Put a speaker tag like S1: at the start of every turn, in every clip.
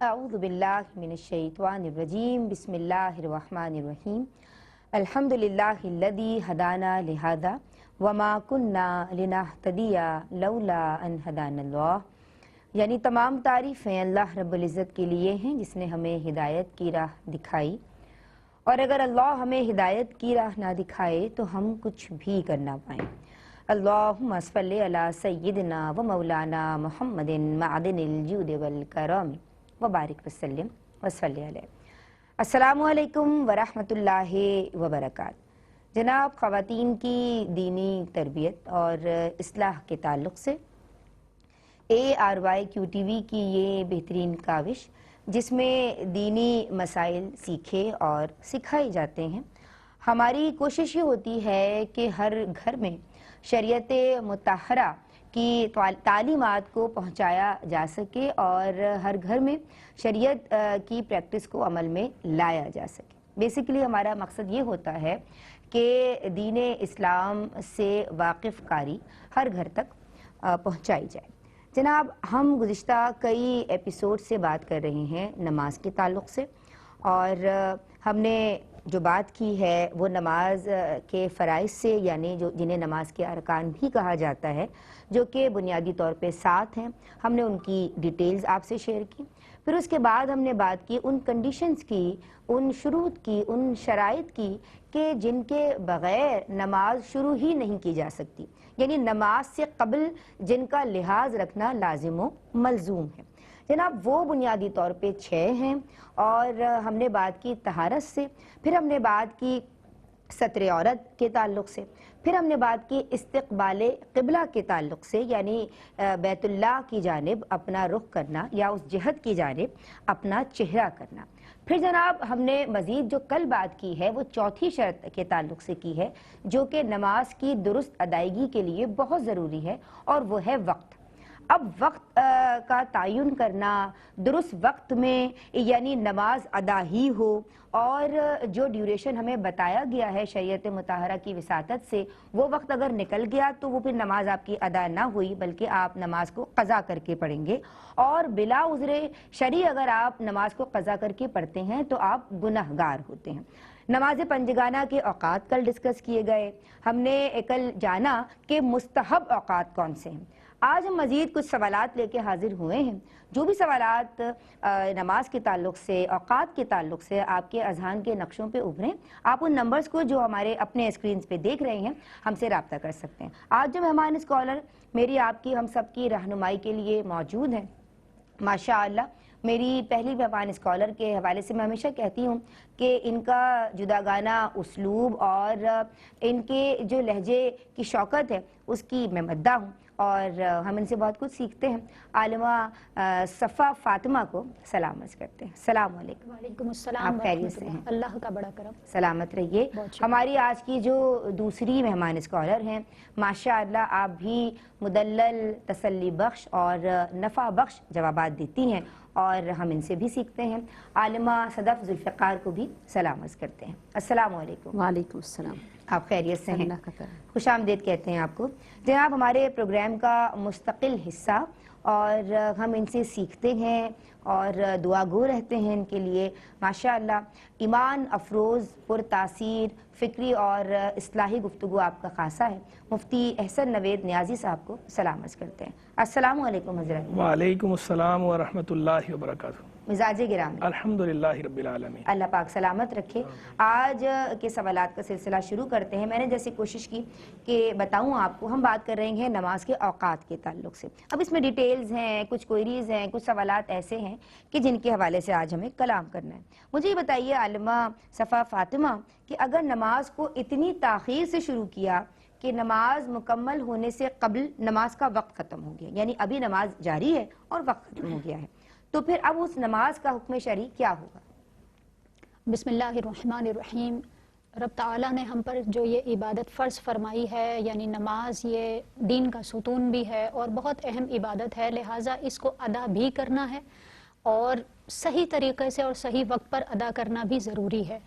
S1: اعوذ باللہ من الشیطان الرجیم بسم اللہ الرحمن الرحیم الحمدللہ الذی ہدانا لہذا وما کننا لنہتدی لولا ان ہدانا اللہ، یعنی تمام تعریفیں اللہ رب العزت کے لیے ہیں جس نے ہمیں ہدایت کی راہ دکھائی، اور اگر اللہ ہمیں ہدایت کی راہ نہ دکھائے تو ہم کچھ بھی کر نہ پائیں۔ اللہم صلی علی سیدنا و مولانا محمد معدن الجود والکرم وبارک وسلم وصلی علیہ۔ السلام علیکم ورحمۃ اللہ وبرکاتہ۔ جناب، خواتین کی دینی تربیت اور اصلاح کے تعلق سے ARYQTV کی یہ بہترین کاوش جس میں دینی مسائل سیکھے اور سکھائے جاتے ہیں، ہماری کوشش یہ ہوتی ہے کہ ہر گھر میں شریعت مطہرہ کی تعلیمات کو پہنچایا جا سکے اور ہر گھر میں شریعت کی پریکٹس کو عمل میں لایا جا سکے۔ بیسیکلی ہمارا مقصد یہ ہوتا ہے کہ دین اسلام سے واقف کاری ہر گھر تک پہنچائی جائے۔ جناب، ہم گزشتہ کئی ایپیسوڈ سے بات کر رہے ہیں نماز کے تعلق سے، اور ہم نے جو بات کی ہے وہ نماز کے فرائض سے، یعنی جنہیں نماز کے ارکان بھی کہا جاتا ہے، جو کہ بنیادی طور پہ 7 ہیں، ہم نے ان کی ڈیٹیلز آپ سے شیئر کی۔ پھر اس کے بعد ہم نے بات کی ان کنڈیشنز کی، ان شروط کی، ان شرائط کی کہ جن کے بغیر نماز شروع ہی نہیں کی جا سکتی، یعنی نماز سے قبل جن کا لحاظ رکھنا لازم و ملزوم ہے۔ جناب، وہ بنیادی طور پہ 6 ہیں، اور ہم نے بات کی طہارت سے، پھر ہم نے بات کی ستر عورت کے تعلق سے، پھر ہم نے بات کی استقبال قبلہ کے تعلق سے، یعنی بیت اللہ کی جانب اپنا رخ کرنا یا اس جہت کی جانب اپنا چہرہ کرنا۔ پھر جناب ہم نے مزید جو کل بات کی ہے وہ چوتھی شرط کے تعلق سے کی ہے، جو کہ نماز کی درست ادائیگی کے لیے بہت ضروری ہے، اور وہ ہے وقت۔ اب وقت کا تعین کرنا، درست وقت میں یعنی نماز ادا ہی ہو، اور جو ڈیوریشن ہمیں بتایا گیا ہے شریعت مطہرہ کی وساطت سے، وہ وقت اگر نکل گیا تو وہ پھر نماز آپ کی ادا نہ ہوئی، بلکہ آپ نماز کو قضا کر کے پڑھیں گے، اور بلا عذر شرعی اگر آپ نماز کو قضا کر کے پڑھتے ہیں تو آپ گنہگار ہوتے ہیں۔ نماز پنجگانہ کے اوقات کل ڈسکس کیے گئے، ہم نے کل جانا کہ مستحب اوقات کون سے ہیں۔ آج ہم مزید کچھ سوالات لے کے حاضر ہوئے ہیں۔ جو بھی سوالات نماز کے تعلق سے، اوقات کے تعلق سے آپ کے اذہان کے نقشوں پہ ابھریں، آپ ان نمبرز کو جو ہمارے اپنے اسکرینز پہ دیکھ رہے ہیں ہم سے رابطہ کر سکتے ہیں۔ آج جو مہمان اسکالر میری، آپ کی، ہم سب کی رہنمائی کے لیے موجود ہیں، ماشاءاللہ میری پہلی مہمان اسکالر کے حوالے سے میں ہمیشہ کہتی ہوں کہ ان کا جداگانہ اسلوب اور ان کے جو لہجے کی شوکت ہے اس کی میں مداح ہوں، اور ہم ان سے بہت کچھ سیکھتے ہیں۔ عالمہ صفا فاطمہ کو سلام عرض کرتے ہیں۔ السلام علیکم۔
S2: وعلیکم السلام،
S1: آپ خیریت سے ہیں؟
S2: اللہ کا بڑا کرم،
S1: سلامت رہیے۔ ہماری آج کی جو دوسری مہمان اسکالر ہیں، ماشاءاللہ آپ بھی مدلل، تسلی بخش اور نفع بخش جوابات دیتی ہیں، اور ہم ان سے بھی سیکھتے ہیں۔ عالمہ صدف ذوالفقار کو بھی سلام عرض کرتے ہیں۔ السلام علیکم۔
S3: وعلیکم السلام۔
S1: آپ خیریت سے ہیں؟
S3: اللہ کا کرم۔
S1: خوش آمدید کہتے ہیں آپ کو۔ جناب، ہمارے پروگرام کا مستقل حصہ، اور ہم ان سے سیکھتے ہیں اور دعا گو رہتے ہیں ان کے لیے۔ ماشاءاللہ ایمان افروز، پر تاثیر، فکری اور اصلاحی گفتگو آپ کا خاصہ ہے۔ مفتی احسن نوید نیازی صاحب کو سلام عرض کرتے ہیں۔ السلام علیکم حضرت۔
S4: وعلیکم السلام ورحمۃ اللہ وبرکاتہ۔
S1: مزاج گرامی؟
S4: الحمدللہ رب العالمین۔
S1: اللہ پاک سلامت رکھے۔ آج کے سوالات کا سلسلہ شروع کرتے ہیں۔ میں نے جیسے کوشش کی کہ بتاؤں آپ کو، ہم بات کر رہے ہیں نماز کے اوقات کے تعلق سے۔ اب اس میں ڈیٹیلز ہیں، کچھ کوئریز ہیں، کچھ سوالات ایسے ہیں کہ جن کے حوالے سے آج ہمیں کلام کرنا ہے۔ مجھے یہ بتائیے عالمہ صفا فاطمہ کہ اگر نماز کو اتنی تاخیر سے شروع کیا کہ نماز مکمل ہونے سے قبل نماز کا وقت ختم ہو گیا، یعنی ابھی نماز جاری ہے اور وقت ختم ہو گیا ہے، تو پھر اب اس نماز کا حکم شرعی کیا ہوگا؟
S2: بسم اللہ الرحمن الرحیم۔ رب تعالیٰ نے ہم پر جو یہ عبادت فرض فرمائی ہے، یعنی نماز، یہ دین کا ستون بھی ہے اور بہت اہم عبادت ہے، لہٰذا اس کو ادا بھی کرنا ہے، اور صحیح طریقے سے اور صحیح وقت پر ادا کرنا بھی ضروری ہے۔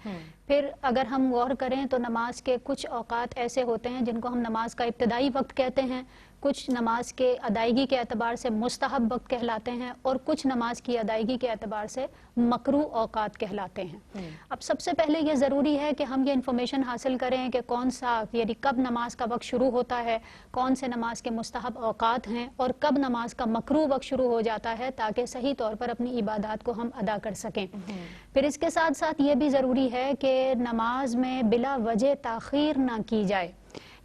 S2: پھر اگر ہم غور کریں تو نماز کے کچھ اوقات ایسے ہوتے ہیں جن کو ہم نماز کا ابتدائی وقت کہتے ہیں، کچھ نماز کے ادائیگی کے اعتبار سے مستحب وقت کہلاتے ہیں، اور کچھ نماز کی ادائیگی کے اعتبار سے مکروہ اوقات کہلاتے ہیں۔ اب سب سے پہلے یہ ضروری ہے کہ ہم یہ انفارمیشن حاصل کریں کہ کون سا یعنی کب نماز کا وقت شروع ہوتا ہے، کون سے نماز کے مستحب اوقات ہیں، اور کب نماز کا مکروہ وقت شروع ہو جاتا ہے، تاکہ صحیح طور پر اپنی عبادات کو ہم ادا کر سکیں۔ پھر اس کے ساتھ ساتھ یہ بھی ضروری ہے کہ نماز میں بلا وجہ تاخیر نہ کی جائے،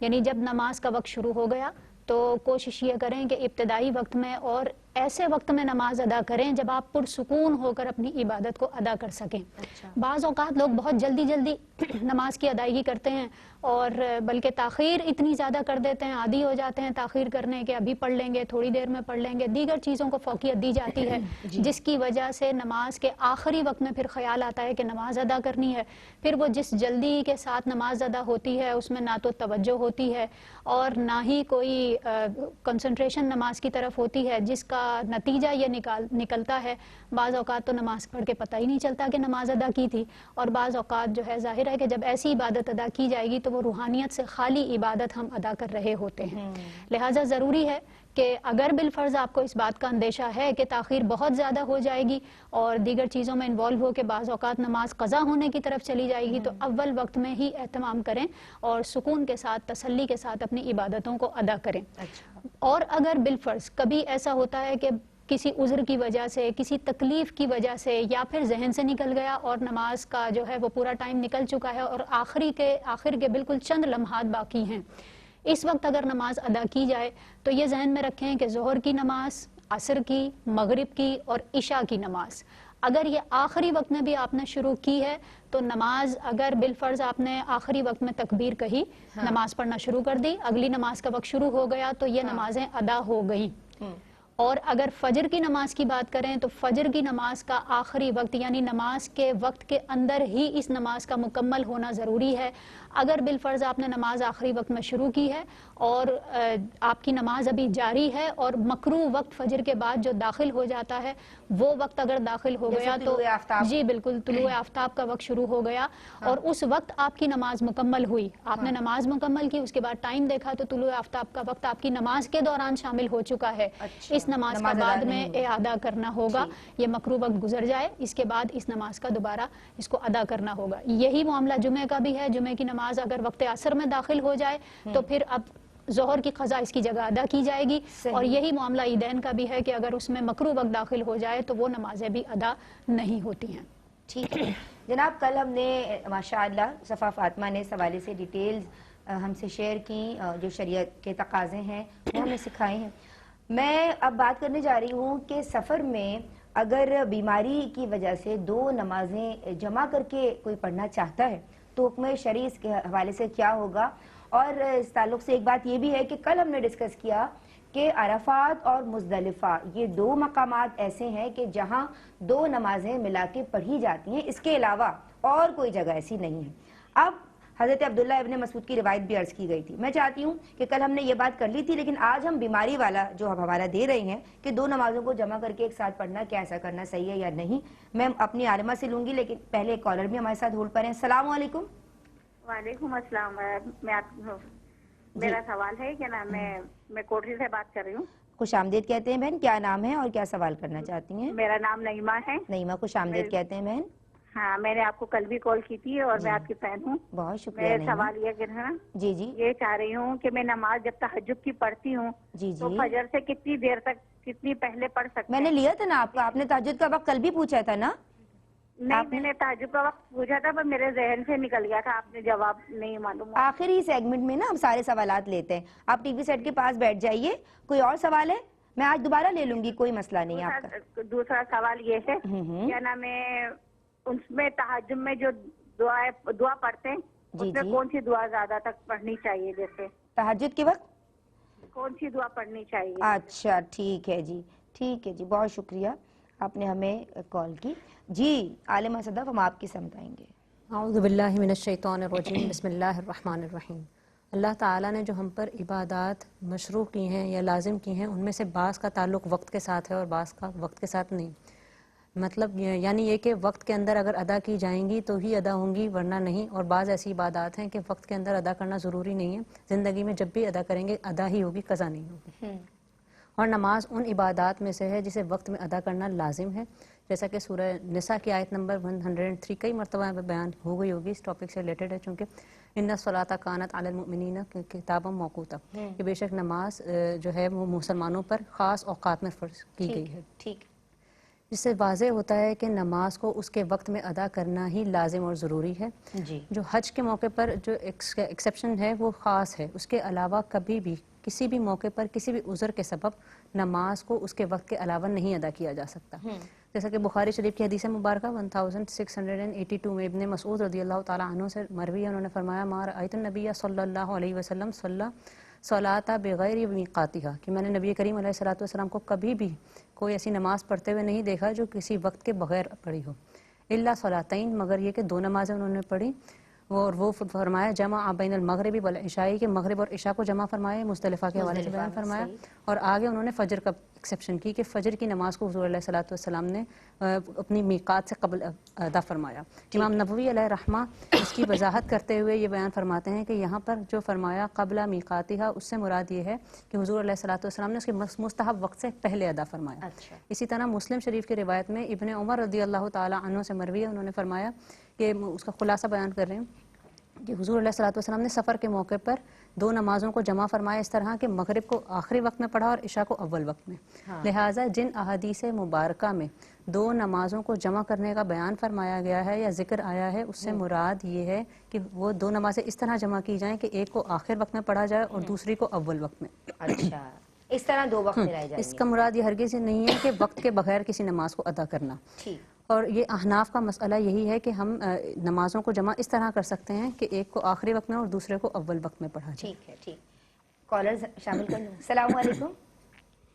S2: یعنی جب نماز کا وقت شروع ہو گیا تو کوشش یہ کریں کہ ابتدائی وقت میں اور ایسے وقت میں نماز ادا کریں جب آپ پرسکون ہو کر اپنی عبادت کو ادا کر سکیں۔ بعض اوقات لوگ بہت جلدی جلدی نماز کی ادائیگی کرتے ہیں، اور بلکہ تاخیر اتنی زیادہ کر دیتے ہیں، عادی ہو جاتے ہیں تاخیر کرنے کے، ابھی پڑھ لیں گے، تھوڑی دیر میں پڑھ لیں گے، دیگر چیزوں کو فوقیت دی جاتی ہے، جس کی وجہ سے نماز کے آخری وقت میں پھر خیال آتا ہے کہ نماز ادا کرنی ہے۔ پھر وہ جس جلدی کے ساتھ نماز ادا ہوتی ہے اس میں نہ تو توجہ ہوتی ہے اور نہ ہی کوئی کنسنٹریشن نماز کی طرف ہوتی ہے، جس کا نتیجہ یہ نکلتا ہے بعض اوقات تو نماز پڑھ کے پتہ ہی نہیں چلتا کہ نماز ادا کی تھی، اور بعض اوقات جو ہے ظاہر ہے کہ جب ایسی عبادت ادا کی جائے گی تو وہ روحانیت سے خالی عبادت ہم ادا کر رہے ہوتے ہیں۔ لہٰذا ضروری ہے کہ اگر بالفرض آپ کو اس بات کا اندیشہ ہے کہ تاخیر بہت زیادہ ہو جائے گی اور دیگر چیزوں میں انوالو ہو کے بعض اوقات نماز قضا ہونے کی طرف چلی جائے گی، تو اول وقت میں ہی اہتمام کریں اور سکون کے ساتھ، تسلی کے ساتھ اپنی عبادتوں کو ادا کریں۔ اور اگر بالفرض کبھی ایسا ہوتا ہے کہ کسی عذر کی وجہ سے، کسی تکلیف کی وجہ سے، یا پھر ذہن سے نکل گیا اور نماز کا جو ہے وہ پورا ٹائم نکل چکا ہے اور آخر کے بالکل چند لمحات باقی ہیں، اس وقت اگر نماز ادا کی جائے تو یہ ذہن میں رکھیں کہ ظہر کی نماز، عصر کی، مغرب کی اور عشاء کی نماز اگر یہ آخری وقت میں بھی آپ نے شروع کی ہے تو نماز اگر بالفرض آپ نے آخری وقت میں تکبیر کہی، نماز پڑھنا شروع کر دی، اگلی نماز کا وقت شروع ہو گیا تو یہ نمازیں ادا ہو گئیں۔ اور اگر فجر کی نماز کی بات کریں تو فجر کی نماز کا آخری وقت یعنی نماز کے وقت کے اندر ہی اس نماز کا مکمل ہونا ضروری ہے۔ اگر بالفرض آپ نے نماز آخری وقت میں شروع کی ہے اور آپ کی نماز ابھی جاری ہے اور مکروہ وقت فجر کے بعد جو داخل ہو جاتا ہے وہ وقت اگر داخل ہو گیا تو جی بالکل طلوع آفتاب کا وقت شروع ہو گیا اور اس وقت آپ کی نماز مکمل ہوئی، آپ نے نماز مکمل کی، اس کے بعد ٹائم دیکھا تو طلوع آفتاب کا وقت آپ کی نماز کے دوران شامل ہو چکا ہے، اس نماز کا بعد میں اعادہ کرنا ہوگا، یہ مکروہ وقت گزر جائے اس کے بعد اس نماز کا دوبارہ اس کو ادا کرنا ہوگا۔ یہی معاملہ جمعہ کا بھی ہے، جمعہ کی نماز اگر وقت عصر میں داخل ہو جائے تو پھر اب ظہر کی قضا اس کی جگہ ادا کی جائے گی، اور یہی معاملہ عیدین کا بھی ہے کہ اگر اس میں مکروہ وقت داخل ہو جائے تو وہ نمازیں بھی ادا نہیں ہوتی ہیں۔
S1: ٹھیک ہے جناب، کل ہم نے ماشاءاللہ صفا فاطمہ نے اس حوالے سے ڈیٹیلز ہم سے شیئر کی، جو شریعت کے تقاضے ہیں وہ ہمیں سکھائے ہیں۔ میں اب بات کرنے جا رہی ہوں کہ سفر میں اگر بیماری کی وجہ سے 2 نمازیں جمع کر کے کوئی پڑھنا چاہتا ہے تو حکم شرعی اس کے حوالے سے کیا ہوگا، اور اس تعلق سے ایک بات یہ بھی ہے کہ کل ہم نے ڈسکس کیا کہ عرفات اور مزدلفہ یہ 2 مقامات ایسے ہیں کہ جہاں 2 نمازیں ملا کے پڑھی جاتی ہیں، اس کے علاوہ اور کوئی جگہ ایسی نہیں ہے۔ اب حضرت عبداللہ ابن مسعود کی روایت بھی عرض کی گئی تھی، میں چاہتی ہوں کہ کل ہم نے یہ بات کر لی تھی لیکن آج ہم بیماری والا جو ہم حوالہ دے رہے ہیں کہ 2 نمازوں کو جمع کر کے ایک ساتھ پڑھنا، کیا ایسا کرنا صحیح ہے یا نہیں، میں اپنی عالمہ سے لوں گی، لیکن پہلے ایک کالر بھی ہمارے ساتھ ہولڈ پر ہیں۔ السلام علیکم۔
S3: وعلیکم السلام۔ میرا سوال ہے کہ میں کوٹری سے بات کر رہی ہوں۔
S1: خوش آمدید کہتے ہیں بہن، کیا نام ہے اور کیا سوال کرنا چاہتی ہیں؟
S3: میرا نام نعیمہ ہے۔
S1: نعیمہ، خوش آمدید کہتے ہیں بہن۔
S3: ہاں، میں نے آپ کو کل بھی کال کی تھی اور میں آپ کی فین ہوں۔
S1: بہت شکریہ
S3: میں
S1: نعیمہ۔
S3: سوال یہ کرنا
S1: جی جی
S3: یہ چاہ رہی ہوں کہ میں نماز جب تہجد کی پڑھتی ہوں
S1: جی
S3: تو
S1: جی
S3: فجر سے کتنی دیر تک، کتنی پہلے پڑھ سکتے
S1: میں نے
S3: ہیں؟
S1: لیا تھا نا آپ کا، آپ نے تہجد کا وقت کل بھی پوچھا تھا نا؟
S3: نہیں، میں نے تہجد کا وقت پوچھا تھا پر میرے ذہن سے نکل گیا تھا، آپ نے جواب نہیں معلوم۔
S1: آخری سیگمنٹ میں نا ہم سارے سوالات لیتے ہیں، آپ ٹی وی سیٹ کے پاس بیٹھ جائیے۔ کوئی اور سوال ہے؟ میں آج دوبارہ لے لوں گی، کوئی مسئلہ نہیں آپ کا۔
S3: دوسرا سوال یہ ہے کیا نام ہے، اس میں تہجد میں جو دعا پڑھتے ہیں اس میں کون سی دعا زیادہ تک پڑھنی چاہیے؟ جیسے
S1: تہجد کے وقت
S3: کون سی دعا پڑھنی چاہیے؟
S1: اچھا ٹھیک ہے جی، ٹھیک ہے جی، بہت شکریہ آپ نے ہمیں کال کی۔ جی عالمہ صدف، ہم آپ کی سمجھائیں گے۔
S5: اعوذ باللہ من الشیطان الرجیم، بسم اللہ الرحمن الرحیم۔ اللہ تعالیٰ نے جو ہم پر عبادات مشروع کی ہیں یا لازم کی ہیں ان میں سے بعض کا تعلق وقت کے ساتھ ہے اور بعض کا وقت کے ساتھ نہیں۔ مطلب یعنی یہ کہ وقت کے اندر اگر ادا کی جائیں گی تو ہی ادا ہوں گی، ورنہ نہیں. اور بعض ایسی عبادات ہیں کہ وقت کے اندر ادا کرنا ضروری نہیں ہے، زندگی میں جب بھی ادا کریں گے ادا ہی ہوگی، قضا نہیں ہوگی. اور نماز ان عبادات میں سے ہے جسے وقت میں ادا کرنا لازم ہے، جیسا کہ سورہ نساء کی آیت نمبر 103 کئی مرتبہ بیان ہو گئی ہوگی، اس ٹاپک سے ریلیٹڈ ہے چونکہ ان الصلاۃ کانت علی المؤمنین کتابا موقوتا، کہ بے شک نماز جو ہے وہ مسلمانوں پر خاص اوقات میں فرض کی گئی ہے.
S1: ٹھیک.
S5: جس سے واضح ہوتا ہے کہ نماز کو اس کے وقت میں ادا کرنا ہی لازم اور ضروری ہے.
S1: جی.
S5: جو حج کے موقع پر جو ایکسیپشن ہے وہ خاص ہے، اس کے علاوہ کبھی بھی کسی بھی موقع پر کسی بھی عذر کے سبب نماز کو اس کے وقت کے علاوہ نہیں ادا کیا جا سکتا. جیسا کہ بخاری شریف کی حدیث مبارکہ 1682 میں ابن مسعود رضی اللہ تعالیٰ عنہ سے مروی ہے، انہوں نے فرمایا ما رأیت النبی صلی اللہ علیہ وسلم صلاۃ بغیر میقاتہا، کہ میں نے نبی کریم علیہ الصلوۃ والسلام کو کبھی بھی کوئی ایسی نماز پڑھتے ہوئے نہیں دیکھا جو کسی وقت کے بغیر پڑھی ہو، الا صلاتین، مگر یہ کہ 2 نمازیں انہوں نے پڑھی. اور وہ فرمایا جمع بین المغرب والعشاء، کہ مغرب اور عشاء کو جمع فرمایا، مزدلفہ کے حوالے سے بیان فرمایا. اور آگے انہوں نے فجر کا ایکسیپشن کی کہ فجر کی نماز کو حضور علیہ الصلوۃ والسلام نے اپنی میقات سے قبل ادا فرمایا. امام نووی علیہ رحمہ اس کی وضاحت کرتے ہوئے یہ بیان فرماتے ہیں کہ یہاں پر جو فرمایا قبل میقاتہا، اس سے مراد یہ ہے کہ حضور علیہ الصلوۃ والسلام نے اس کے مستحب وقت سے پہلے ادا فرمایا. اسی طرح مسلم شریف کی روایت میں ابن عمر رضی اللہ تعالیٰ عنہ سے مروی ہے، انہوں نے فرمایا کہ اس کا خلاصہ بیان کر رہے ہیں کہ حضور علیہ الصلوۃ والسلام نے سفر کے موقع پر 2 نمازوں کو جمع فرمایا اس طرح کہ مغرب کو آخری وقت میں پڑھا اور عشاء کو اول وقت میں. لہٰذا جن احادیث مبارکہ میں 2 نمازوں کو جمع کرنے کا بیان فرمایا گیا ہے یا ذکر آیا ہے، اس سے مراد یہ ہے کہ وہ 2 نمازیں اس طرح جمع کی جائیں کہ ایک کو آخر وقت میں پڑھا جائے اور دوسری کو اول وقت میں.
S1: اچھا، اس طرح 2 وقت ملائے جائیں
S5: اس کا مراد یہ ہرگز نہیں ہے کہ وقت کے بغیر کسی نماز کو ادا کرنا.
S1: ٹھیک.
S5: اور یہ احناف کا مسئلہ یہی ہے کہ ہم نمازوں کو جمع اس طرح کر سکتے ہیں کہ ایک کو آخری وقت میں اور دوسرے کو اول وقت میں پڑھا جائے.
S1: ٹھیک ہے. ٹھیک. کالرز شامل کر لوں. السلام علیکم.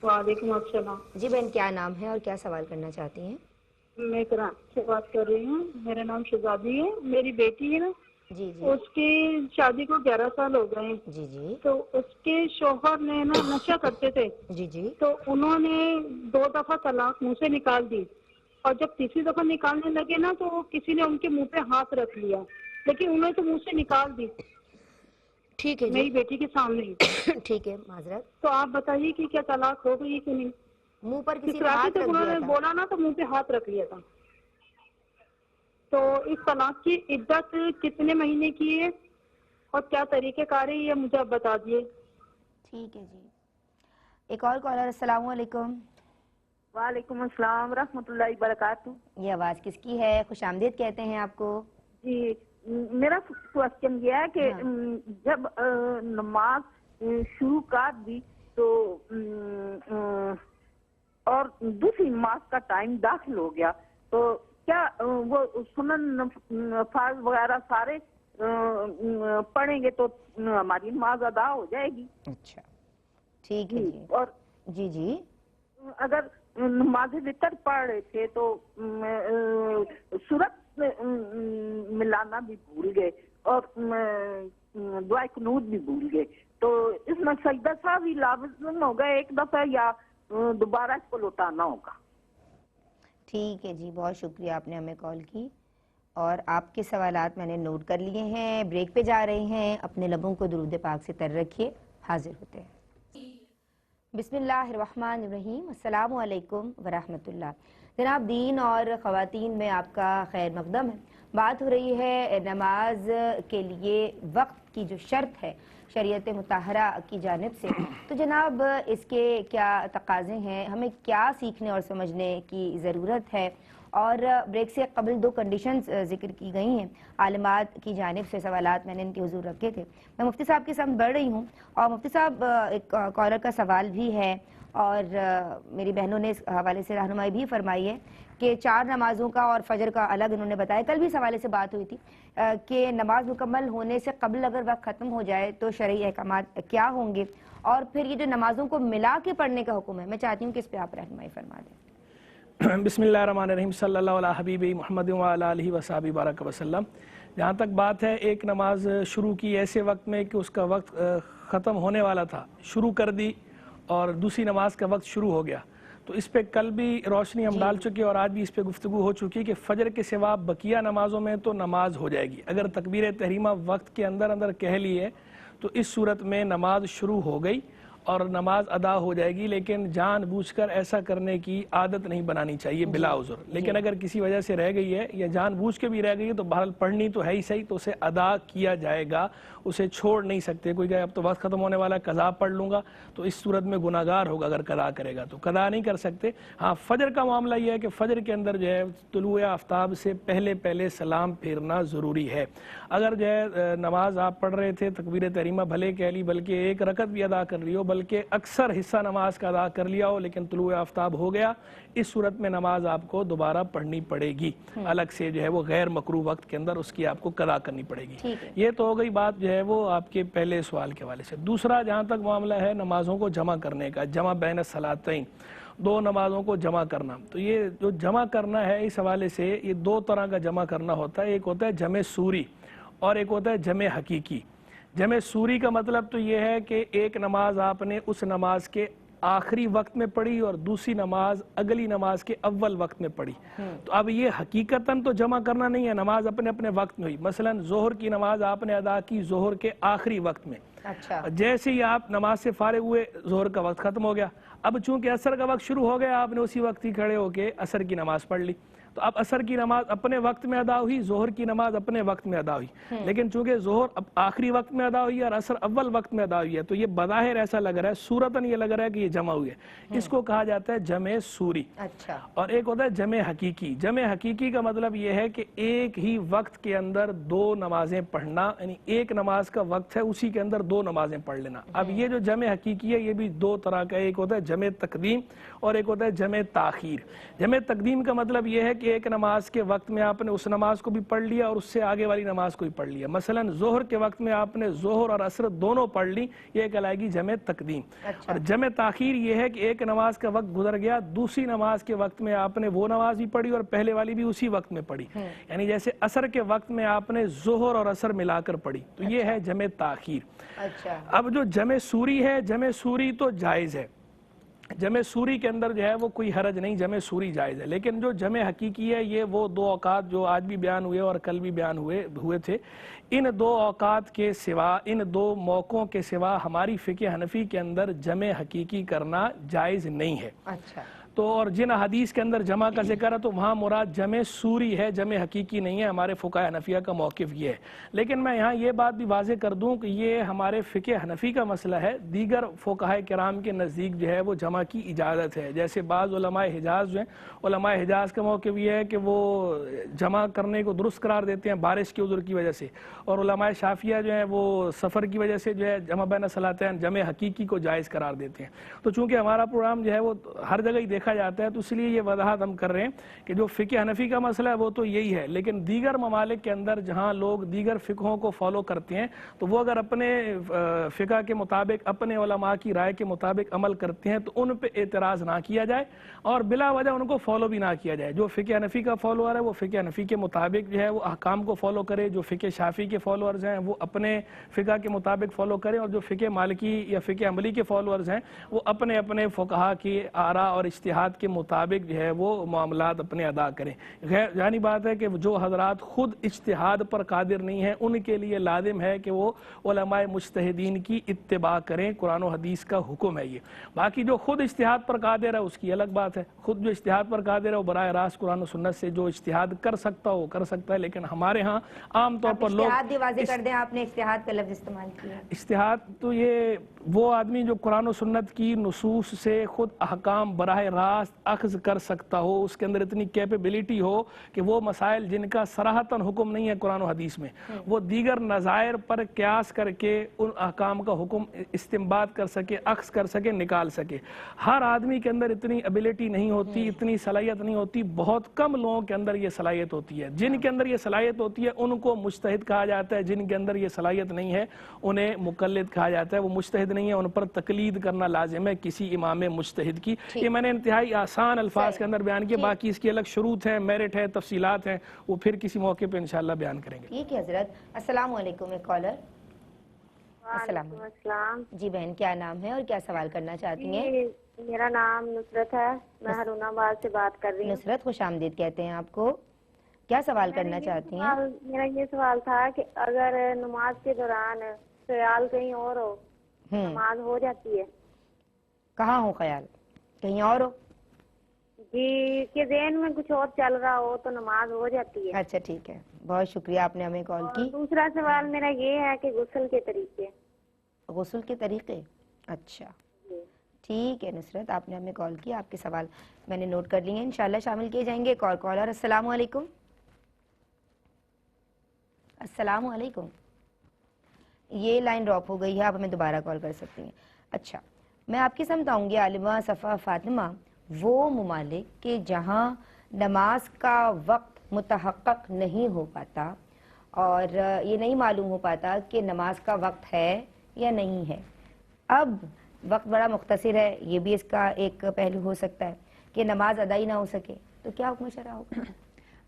S6: وعلیکم السلام.
S1: جی بہن، کیا نام ہے اور کیا سوال کرنا چاہتی ہیں؟
S6: میں کراچی سے بات کر رہی ہوں. میرا نام شہزادی ہے. میری بیٹی ہے نا،
S1: جی جی.
S6: اس کی شادی کو 11 سال ہو گئے ہیں.
S1: جی جی.
S6: تو اس کے شوہر نے نا نشہ کرتے تھے.
S1: جی جی.
S6: تو انہوں نے 2 دفعہ طلاق منہ سے نکال دی، اور جب تیسری دفعہ نکالنے لگے نا تو کسی نے ان کے منہ پہ ہاتھ رکھ لیا، لیکن انہوں نے تو منہ سے نکال دی.
S1: ٹھیک ہے جی.
S6: میری بیٹی کے سامنے ہی.
S1: ٹھیک ہے، معذرت.
S6: تو آپ بتائیے کہ کیا طلاق ہو گئی کہ نہیں؟
S1: منہ پر کسی نے
S6: رات
S1: ہاتھ
S6: تک
S1: رکھ
S6: انہوں
S1: دیا
S6: نے
S1: تھا.
S6: بولا نا تو منہ پہ ہاتھ رکھ لیا تھا. تو اس طلاق کی عدت کتنے مہینے کی ہے اور کیا طریقہ کار ہے، یہ مجھے آپ بتا دیے.
S1: ٹھیک ہے جی. ایک اور کالر. السلام علیکم.
S3: وعلیکم السلام رحمۃ اللہ وبرکاتہ.
S1: یہ آواز کس کی ہے؟ خوش آمدید کہتے ہیں آپ کو.
S3: جی، میرا کوشچن یہ ہے کہ جب نماز شروع کر دی تو اور دوسری نماز کا ٹائم داخل ہو گیا، تو کیا وہ سنن فرض وغیرہ سارے پڑھیں گے تو ہماری نماز ادا ہو جائے گی؟
S1: اچھا ٹھیک ہے جی.
S3: اور
S1: جی جی.
S3: اگر نماز وتر پڑھ رہے تھے تو سورت ملانا بھی بھول گئے اور دعائے قنوت بھی بھول گئے، تو اس میں سجدہ سہوی لازم ہوگا ایک دفعہ یا دوبارہ اس کو لوٹانا ہوگا؟
S1: ٹھیک ہے جی، بہت شکریہ آپ نے ہمیں کال کی، اور آپ کے سوالات میں نے نوٹ کر لیے ہیں. بریک پہ جا رہے ہیں، اپنے لبوں کو درود پاک سے تر رکھیے. حاضر ہوتے ہیں. بسم اللہ الرحمن الرحیم. السلام علیکم ورحمۃ اللہ. جناب، دین اور خواتین میں آپ کا خیر مقدم ہے. بات ہو رہی ہے نماز کے لیے وقت کی جو شرط ہے شریعت مطہرہ کی جانب سے، تو جناب اس کے کیا تقاضے ہیں، ہمیں کیا سیکھنے اور سمجھنے کی ضرورت ہے؟ اور بریک سے قبل 2 کنڈیشنز ذکر کی گئی ہیں عالمات کی جانب سے. سوالات میں نے ان کے حضور رکھے تھے. میں مفتی صاحب کے سامنے بڑھ رہی ہوں، اور مفتی صاحب ایک کالر کا سوال بھی ہے، اور میری بہنوں نے اس حوالے سے رہنمائی بھی فرمائی ہے کہ 4 نمازوں کا اور فجر کا الگ انہوں نے بتایا. کل بھی اس حوالے سے بات ہوئی تھی کہ نماز مکمل ہونے سے قبل اگر وقت ختم ہو جائے تو شرعی احکامات کیا ہوں گے، اور پھر یہ جو نمازوں کو ملا کے پڑھنے کا حکم ہے، میں چاہتی ہوں کہ اس پہ آپ رہنمائی فرما دیں.
S4: بسم اللہ الرحمن الرحیم. صلی اللہ علیہ حبیب محمد وعلی آلہ وصحبہ بارک وسلم. جہاں تک بات ہے ایک نماز شروع کی ایسے وقت میں کہ اس کا وقت ختم ہونے والا تھا، شروع کر دی اور دوسری نماز کا وقت شروع ہو گیا، تو اس پہ کل بھی روشنی ہم ڈال چکے اور آج بھی اس پہ گفتگو ہو چکی کہ فجر کے سوا بقیہ نمازوں میں تو نماز ہو جائے گی. اگر تکبیر تحریمہ وقت کے اندر اندر کہہ لی ہے تو اس صورت میں نماز شروع ہو گئی اور نماز ادا ہو جائے گی, لیکن جان بوجھ کر ایسا کرنے کی عادت نہیں بنانی چاہیے بلا عذر. لیکن اگر کسی وجہ سے رہ گئی ہے یا جان بوجھ کے بھی رہ گئی ہے تو بہرحال پڑھنی تو ہے ہی صحیح, تو اسے ادا کیا جائے گا, اسے چھوڑ نہیں سکتے. کوئی کہے اب تو وقت ختم ہونے والا ہے قضا پڑھ لوں گا, تو اس صورت میں گناہگار ہوگا اگر قضا کرے گا, تو قضا نہیں کر سکتے. ہاں فجر کا معاملہ یہ ہے کہ فجر کے اندر جو ہے طلوع آفتاب سے پہلے سلام پھیرنا ضروری ہے. اگر جو ہے نماز آپ پڑھ رہے تھے تکبیر تحریمہ بھلے کہہ لی, بلکہ ایک رکعت بھی ادا کر لی ہو, بلکہ اکثر حصہ نماز کا ادا کر لیا ہو, لیکن طلوع آفتاب ہو گیا, اس صورت میں نماز آپ کو دوبارہ پڑھنی پڑے گی الگ سے, جو ہے وہ غیر مکروہ وقت کے اندر اس کی آپ کو قضا کرنی پڑے گی. یہ تو ہو گئی بات جو ہے وہ آپ کے پہلے سوال کے حوالے سے. دوسرا جہاں تک معاملہ ہے نمازوں کو جمع کرنے کا, جمع بین الصلاتین, دو نمازوں کو جمع کرنا, تو یہ جو جمع کرنا ہے اس حوالے سے یہ دو طرح کا جمع کرنا ہوتا ہے. ایک ہوتا ہے جمع سوری اور ایک ہوتا ہے جمع حقیقی. جمع سوری کا مطلب تو یہ ہے کہ ایک نماز آپ نے اس نماز کے آخری وقت میں پڑھی اور دوسری نماز اگلی نماز کے اول وقت میں پڑھی. تو اب یہ حقیقتاً تو جمع کرنا نہیں ہے, نماز اپنے اپنے وقت میں ہوئی. مثلا ظہر کی نماز آپ نے ادا کی ظہر کے آخری وقت میں, جیسے ہی آپ نماز سے فارغ ہوئے ظہر کا وقت ختم ہو گیا. اب چونکہ عصر کا وقت شروع ہو گیا, آپ نے اسی وقت ہی کھڑے ہو کے عصر کی نماز پڑھ لی, تو اب عصر کی نماز اپنے وقت میں ادا ہوئی, ظہر کی نماز اپنے وقت میں ادا ہوئی. لیکن چونکہ ظہر اب آخری وقت میں ادا ہوئی اور عصر اول وقت میں ادا ہوئی ہے, تو یہ بظاہر ایسا لگ رہا ہے, صورتاً یہ لگ رہا ہے کہ یہ جمع ہوئی ہے. اس کو کہا جاتا ہے جمع سوری. اور ایک ہوتا ہے جمع حقیقی. جمع حقیقی کا مطلب یہ ہے کہ ایک ہی وقت کے اندر دو نمازیں پڑھنا, یعنی ایک نماز کا وقت ہے اسی کے اندر دو نمازیں پڑھ لینا. اب یہ جو جمع حقیقی ہے یہ بھی دو طرح کا ہے, ایک ہوتا ہے جمع تقدیم اور ایک ہوتا ہے جمع تاخیر. جمع تقدیم کا مطلب یہ ہے کہ ایک نماز کے وقت میں آپ نے اس نماز کو بھی پڑھ لیا اور اس سے آگے والی نماز کو بھی پڑھ لیا. مثلا ظہر کے وقت میں آپ نے ظہر اور عصر دونوں پڑھ لی, یہ کہلائے گی جمع تقدیم. اور جمع تاخیر یہ ہے کہ ایک نماز کا وقت گزر گیا, دوسری نماز کے وقت میں آپ نے وہ نماز بھی پڑھی اور پہلے والی بھی اسی وقت میں پڑھی, یعنی جیسے عصر کے وقت میں آپ نے ظہر اور عصر ملا کر پڑھی, تو یہ ہے جمع تاخیر. اب جو جمع سوری ہے, جمع سوری تو جائز ہے, جمع سوری کے اندر جو ہے وہ کوئی حرج نہیں, جمع سوری جائز ہے. لیکن جو جمع حقیقی ہے یہ وہ دو اوقات جو آج بھی بیان ہوئے اور کل بھی بیان ہوئے تھے, ان دو اوقات کے سوا, ان دو موقعوں کے سوا ہماری فقہ حنفی کے اندر جمع حقیقی کرنا جائز نہیں ہے. تو اور جن حدیث کے اندر جمع کا ذکر ہے تو وہاں مراد جمع سوری ہے, جمع حقیقی نہیں ہے. ہمارے فقہ حنفیہ کا موقف یہ ہے. لیکن میں یہاں یہ بات بھی واضح کر دوں کہ یہ ہمارے فقہ حنفی کا مسئلہ ہے, دیگر فقہاء کرام کے نزدیک جو ہے وہ جمع کی اجازت ہے. جیسے بعض علماء حجاز جو ہیں, علماء حجاز کا موقف یہ ہے کہ وہ جمع کرنے کو درست قرار دیتے ہیں بارش کے عذر کی وجہ سے, اور علماء شافعیہ جو ہیں وہ سفر کی وجہ سے جو ہے جمع بین الصلاتین جمع حقیقی کو جائز قرار دیتے ہیں. تو چونکہ ہمارا پروگرام جو ہے وہ ہر جگہ ہی دیکھا جاتا ہے تو اس لیے یہ وضاحت ہم کر رہے ہیں کہ جو فقہ حنفی کا مسئلہ ہے وہ تو یہی ہے. لیکن دیگر ممالک کے اندر جہاں لوگ دیگر فقہوں کو فالو کرتے ہیں تو وہ اگر اپنے فقہ کے مطابق, اپنے علماء کی رائے کے مطابق عمل کرتے ہیں تو ان پہ اعتراض نہ کیا جائے اور بلا وجہ ان کو فالو بھی نہ کیا جائے. جو فقہ حنفی کا فالوور ہے وہ فقہ حنفی کے مطابق جو ہے وہ احکام کو فالو کرے, جو فقہ شافعی کے فالوورز ہیں وہ اپنے فقہ کے مطابق فالو کریں, اور جو فقہ مالکی یا فقہ حنبلی کے فالوورز ہیں وہ اپنے اپنے فقہا کی آراء اور اجتہاد کے مطابق جو ہے وہ معاملات اپنے ادا کریں. غیر جانی بات ہے کہ جو حضرات خود اجتہاد پر قادر نہیں ہیں ان کے لیے لازم ہے کہ وہ علماء مجتہدین کی اتباع کریں, قرآن و حدیث کا حکم ہے یہ. باقی جو خود اجتہاد پر قادر ہے اس کی الگ بات ہے, خود جو اجتہاد پر قادر ہے وہ براہ راست قرآن و سنت سے جو اجتہاد کر سکتا ہو کر سکتا ہے. لیکن ہمارے ہاں عام طور پر لوگ
S1: اجتہاد بھی واضح کر دیں, آپ نے اجتہاد کا لفظ استعمال کیا.
S4: اجتہاد تو یہ وہ آدمی جو قرآن و سنت کی نصوص سے خود احکام براہ راست اخذ کر سکتا ہو, اس کے اندر اتنی کیپیبلٹی ہو کہ وہ مسائل جن کا صراحتاً حکم نہیں ہے قرآن و حدیث میں, وہ دیگر نظائر پر قیاس کر کے ان احکام کا حکم استنباط کر سکے, اخذ کر سکے, نکال سکے. ہر آدمی کے اندر اتنی ابیلٹی نہیں ہوتی, اتنی صلاحیت نہیں ہوتی, بہت کم لوگوں کے اندر یہ صلاحیت ہوتی ہے. جن کے اندر یہ صلاحیت ہوتی ہے ان کو مجتہد کہا جاتا ہے, جن کے اندر یہ صلاحیت نہیں ہے انہیں مقلد کہا جاتا ہے. وہ مجتہد نہیں ہے, ان پر تقلید کرنا لازم ہے کسی امام مجتہد کی. یہ میں نے انتہائی آسان الفاظ کے اندر بیان کیا, باقی اس کی الگ شروط ہیں, میرٹ ہے, تفصیلات ہیں, وہ پھر کسی موقع پہ انشاءاللہ بیان کریں گے.
S1: ٹھیک ہے حضرت. السلام علیکم. ایک کالر. السلام
S7: وعلیکم السلام
S1: جی بہن کیا نام ہے اور کیا سوال کرنا چاہتی ہیں؟
S7: جی میرا نام نصرت ہے، میں ہرون آباد سے بات کر رہی ہوں۔
S1: نصرت خوش آمدید کہتے ہیں آپ کو، کیا سوال کرنا چاہتی ہیں؟
S7: میرا یہ سوال تھا کہ اگر نماز کے دوران خیال کہیں اور ہو نماز ہو جاتی ہے؟
S1: کہاں ہو خیال؟ کہیں اور ہو؟
S7: جی کہ ذہن میں کچھ اور چل رہا ہو تو نماز ہو جاتی ہے؟
S1: اچھا ٹھیک ہے، بہت شکریہ آپ نے ہمیں کال
S7: اور
S1: کی۔
S7: دوسرا سوال میرا یہ ہے کہ غسل کے طریقے۔
S1: غسل کے طریقے، اچھا ٹھیک ہے نصرت، آپ نے ہمیں کال کیا، آپ کے سوال میں نے نوٹ کر لیے ہیں، انشاءاللہ شامل کیے جائیں گے۔ ایک اور کالر، السلام علیکم۔ السلام علیکم، یہ لائن ڈراپ ہو گئی ہے، آپ ہمیں دوبارہ کال کر سکتے ہیں۔ اچھا میں آپ کی سمجھاؤں گی عالمہ صفا فاطمہ، وہ ممالک کہ جہاں نماز کا وقت متحقق نہیں ہو پاتا اور یہ نہیں معلوم ہو پاتا کہ نماز کا وقت ہے یا نہیں ہے، اب وقت بڑا مختصر ہے، یہ بھی اس کا ایک پہلو ہو سکتا ہے کہ نماز ادا ہی نہ ہو سکے، تو کیا حکم شرع ہوگا؟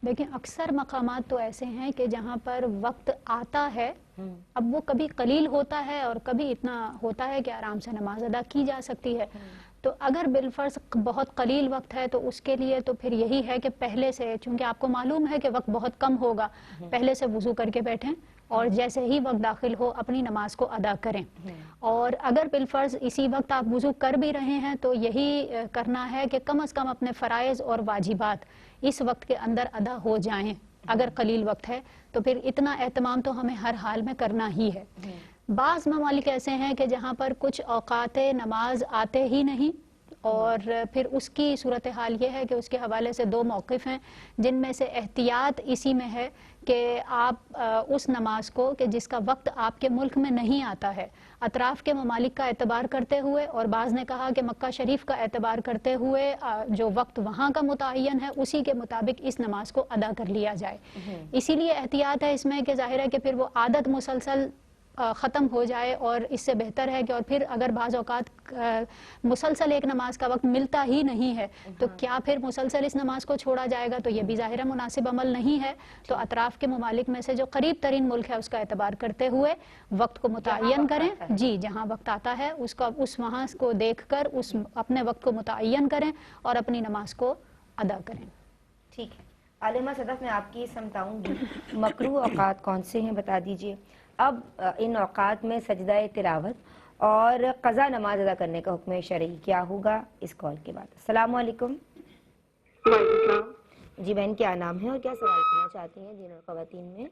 S2: دیکھیں اکثر مقامات تو ایسے ہیں کہ جہاں پر وقت آتا ہے، اب وہ کبھی قلیل ہوتا ہے اور کبھی اتنا ہوتا ہے کہ آرام سے نماز ادا کی جا سکتی ہے، تو اگر بالفرض بہت قلیل وقت ہے تو اس کے لیے تو پھر یہی ہے کہ پہلے سے، چونکہ آپ کو معلوم ہے کہ وقت بہت کم ہوگا، پہلے سے وضو کر کے بیٹھیں اور جیسے ہی وقت داخل ہو اپنی نماز کو ادا کریں، اور اگر بالفرض اسی وقت آپ وضو کر بھی رہے ہیں تو یہی کرنا ہے کہ کم از کم اپنے فرائض اور واجبات اس وقت کے اندر ادا ہو جائیں، اگر قلیل وقت ہے تو پھر اتنا اہتمام تو ہمیں ہر حال میں کرنا ہی ہے۔ بعض ممالک ایسے ہیں کہ جہاں پر کچھ اوقات نماز آتے ہی نہیں، اور پھر اس کی صورتحال یہ ہے کہ اس کے حوالے سے دو موقف ہیں، جن میں سے احتیاط اسی میں ہے کہ آپ اس نماز کو کہ جس کا وقت آپ کے ملک میں نہیں آتا ہے، اطراف کے ممالک کا اعتبار کرتے ہوئے، اور بعض نے کہا کہ مکہ شریف کا اعتبار کرتے ہوئے جو وقت وہاں کا متعین ہے اسی کے مطابق اس نماز کو ادا کر لیا جائے۔ اسی لیے احتیاط ہے اس میں کہ ظاہر ہے کہ پھر وہ عادت مسلسل ختم ہو جائے، اور اس سے بہتر ہے کہ اور پھر اگر بعض اوقات مسلسل ایک نماز کا وقت ملتا ہی نہیں ہے تو کیا پھر مسلسل اس نماز کو چھوڑا جائے گا؟ تو یہ بھی ظاہر مناسب عمل نہیں ہے، تو اطراف کے ممالک میں سے جو قریب ترین ملک ہے اس کا اعتبار کرتے ہوئے وقت کو متعین کریں، جی جہاں وقت آتا ہے اس کا اس وہاں کو دیکھ کر اس اپنے وقت کو متعین کریں اور اپنی نماز کو ادا کریں۔
S1: ٹھیک ہے عالمہ صدف، میں آپ کی سمجھاؤں گی مکروہ اوقات کون سے ہیں بتا دیجئے۔ اب ان اوقات میں سجدہ تلاوت اور قضا نماز ادا کرنے کا حکم شرعی کیا ہوگا، اس کال کے بعد۔ السلام علیکم۔ جی بہن کیا نام ہے اور کیا سوال کرنا چاہتی ہیں جن اور خواتین میں؟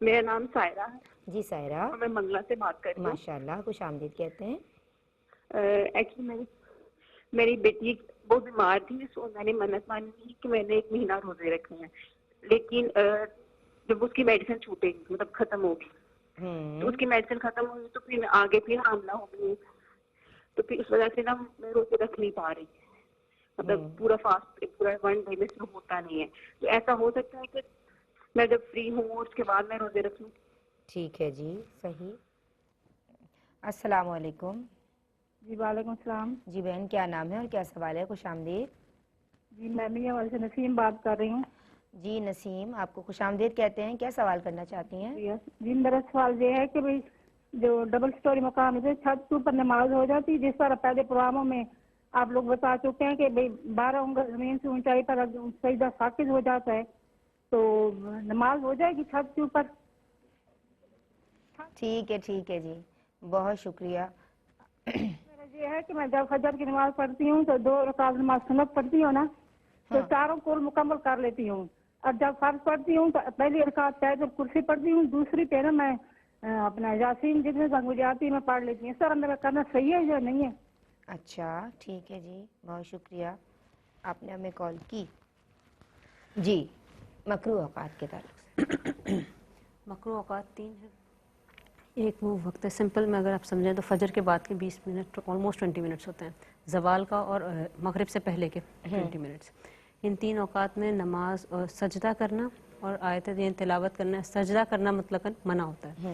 S8: میرا نام سائرہ ہے
S1: جی سائرہ،
S8: اور میں منگلہ سے بات کر رہی ہوں۔
S1: ماشاءاللہ خوش آمدید کہتے ہیں۔
S8: ایکچولی میری بیٹی بہت بیمار تھی، سو میں نے منت مانی تھی کہ میں نے 1 مہینہ روزے رکھنے ہیں، لیکن جب اس کی میڈیسن چھوٹے گی، مطلب ختم ہوگی، تو اس کی میڈیسن ختم ہوگی تو پھر آگے پھر حاملہ ہو گئی، تو پھر اس وجہ سے نا میں روزے رکھ نہیں پا رہی، مطلب پورا فاسٹ پورا 1 ڈے میں سے ہوتا نہیں ہے، تو ایسا ہو سکتا ہے کہ میں جب فری ہوں اس کے بعد میں روزے رکھوں؟
S1: ٹھیک ہے جی صحیح۔ السلام علیکم۔
S6: جی وعلیکم السلام۔
S1: جی بہن کیا نام ہے اور کیا سوال ہے؟ خوش آمدید۔
S6: جی میں میاں والے سے نسیم بات کر رہی ہوں۔
S1: جی نسیم، آپ کو خوش آمدید کہتے ہیں، کیا سوال کرنا چاہتی ہیں؟
S6: جی میرا سوال یہ ہے کہ بھائی جو ڈبل سٹوری مقام ہے چھت کے اوپر نماز ہو جاتی ہے، جس طرح پہلے پروگراموں میں آپ لوگ بتا چکے ہیں کہ بھائی 12 انگل زمین سے اونچائی پر سجدہ ساقط ہو جاتا ہے، تو نماز ہو جائے گی چھت کے اوپر؟
S1: ٹھیک ہے جی، بہت شکریہ۔
S6: میرا یہ ہے کہ میں جب فجر کی نماز پڑھتی ہوں تو 2 رکعت نماز سنت پڑھتی ہوں نا، تو چاروں کل مکمل کر لیتی ہوں، اور جب فرض پڑھتی ہوں تو پہلی رکعت پہ جب کرسی پڑھتی ہوں، دوسری پہ نا میں اپنا یاسین جتنے تک مجھے آتی ہے میں پڑھ لیتی ہوں، اس طرح میرا کرنا صحیح ہے یا نہیں ہے؟
S1: اچھا ٹھیک ہے جی، بہت شکریہ، آپ نے ہمیں کال کی۔ جی مکروہ اوقات کے تعلق سے
S5: مکروہ اوقات 3 ہیں۔ ایک وہ وقت ہے سمپل میں اگر آپ سمجھیں تو فجر کے بعد کے 20 منٹ آلموسٹ 20 منٹس ہوتے ہیں، زوال کا اور مغرب سے پہلے کے 20 منٹس، ان 3 اوقات میں نماز اور سجدہ کرنا اور آیت تلاوت کرنا، سجدہ کرنا مطلقاً منع ہوتا ہے۔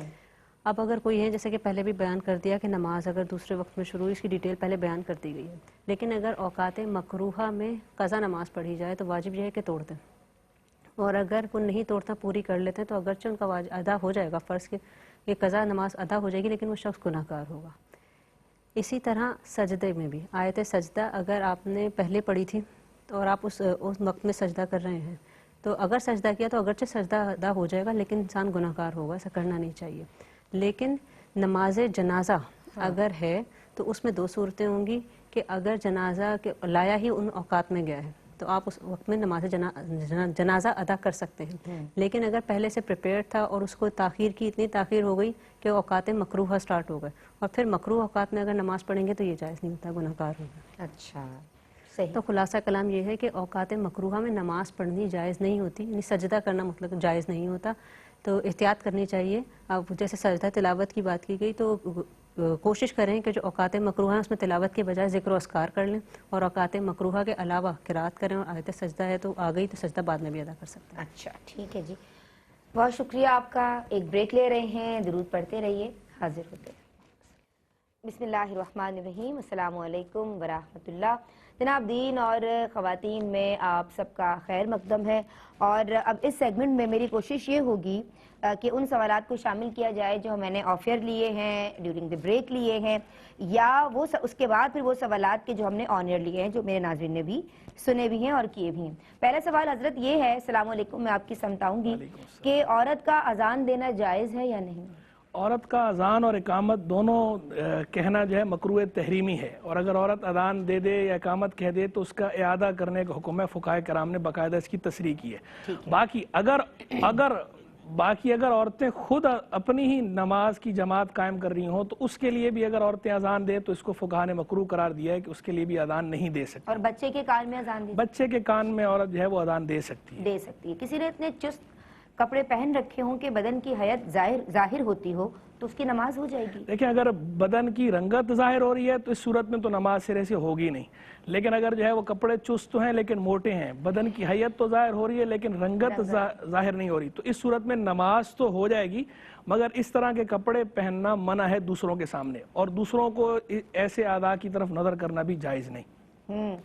S5: اب اگر کوئی ہے، جیسے کہ پہلے بھی بیان کر دیا کہ نماز اگر دوسرے وقت میں شروع، اس کی ڈیٹیل پہلے بیان کر دی گئی ہے، لیکن اگر اوقات مکروہہ میں قضا نماز پڑھی جائے تو واجب یہ ہے کہ توڑ دیں، اور اگر وہ نہیں توڑتا پوری کر لیتے ہیں تو اگرچہ ان کا ادا ہو جائے گا فرض کے، یہ قضا نماز ادا ہو جائے گی لیکن وہ شخص گناہ گار ہوگا۔ اسی طرح سجدے میں بھی آیت سجدہ اگر آپ نے پہلے پڑھی تھی اور آپ اس وقت میں سجدہ کر رہے ہیں تو اگر سجدہ کیا تو اگرچہ سجدہ ادا ہو جائے گا لیکن انسان گناہ گار ہوگا، ایسا کرنا نہیں چاہیے۔ لیکن نماز جنازہ اگر ہے تو اس میں دو صورتیں ہوں گی کہ اگر جنازہ کے لایا ہی ان اوقات میں گیا ہے تو آپ اس وقت میں نماز جنازہ ادا کر سکتے ہیں، لیکن اگر پہلے سے پریپیئر تھا اور اس کو تاخیر کی اتنی تاخیر ہو گئی کہ اوقات مکروہہ سٹارٹ ہو گئے اور پھر مکروہ اوقات میں اگر نماز پڑھیں گے تو یہ جائز نہیں ہوتا، گناہ گار ہوگا۔
S1: اچھا صحیح۔
S5: تو خلاصہ کلام یہ ہے کہ اوقات مکروہہ میں نماز پڑھنی جائز نہیں ہوتی، یعنی سجدہ کرنا مطلب جائز نہیں ہوتا، تو احتیاط کرنی چاہیے۔ اب جیسے سجدہ تلاوت کی بات کی گئی تو کوشش کریں کہ جو اوقات مکروہہ ہیں اس میں تلاوت کے بجائے ذکر و اذکار کر لیں، اور اوقات مکروہہ کے علاوہ قرات کریں، اور آیت سجدہ ہے تو آ گئی تو سجدہ بعد میں بھی ادا کر سکتے ہیں۔
S1: اچھا ٹھیک ہے جی، بہت شکریہ آپ کا۔ ایک بریک لے رہے ہیں، درود پڑھتے رہیے، حاضر ہوتے ہیں۔ بسم اللہ الرحمن الرحیم، السلام علیکم ورحمۃ اللہ۔ جناب، دین اور خواتین میں آپ سب کا خیر مقدم ہے، اور اب اس سیگمنٹ میں میری کوشش یہ ہوگی کہ ان سوالات کو شامل کیا جائے جو میں نے آف ایئر لیے ہیں، ڈیورنگ دی بریک لیے ہیں، یا وہ اس کے بعد پھر وہ سوالات کے جو ہم نے آن ایئر لیے ہیں، جو میرے ناظرین نے بھی سنے بھی ہیں اور کیے بھی ہیں۔ پہلا سوال حضرت یہ ہے، السلام علیکم، میں آپ کی سمتاؤں گی کہ عورت کا اذان دینا جائز ہے یا نہیں؟
S4: عورت کا اذان اور اقامت دونوں کہنا جو ہے مکروہ تحریمی ہے، اور اگر عورت اذان دے دے یا اقامت کہہ دے تو اس کا اعادہ کرنے کا حکم ہے، فقہائے کرام نے باقاعدہ اس کی تصریح کی ہے۔ باقی اگر عورتیں خود اپنی ہی نماز کی جماعت قائم کر رہی ہوں تو اس کے لیے بھی اگر عورتیں اذان دیں تو اس کو فقہاء نے مکروہ قرار دیا ہے کہ اس کے لیے بھی اذان نہیں دے سکتی۔
S1: اور بچے کے کان میں اذان
S4: بچے کے کان میں عورت جو ہے وہ اذان دے سکتی ہے۔
S1: کسی نے اتنے چست کپڑے پہن رکھے ہوں کہ بدن کی حیت ظاہر ہوتی ہو تو اس کی نماز ہو جائے گی؟
S4: دیکھیں، اگر بدن کی رنگت ظاہر ہو رہی ہے تو اس صورت میں تو نماز سرے سے ہوگی نہیں، لیکن اگر جو ہے وہ کپڑے چست ہیں لیکن موٹے ہیں، بدن کی حیت تو ظاہر ہو رہی ہے لیکن رنگت ظاہر نہیں ہو رہی، تو اس صورت میں نماز تو ہو جائے گی، مگر اس طرح کے کپڑے پہننا منع ہے دوسروں کے سامنے، اور دوسروں کو ایسے اعضاء کی طرف نظر کرنا بھی جائز نہیں۔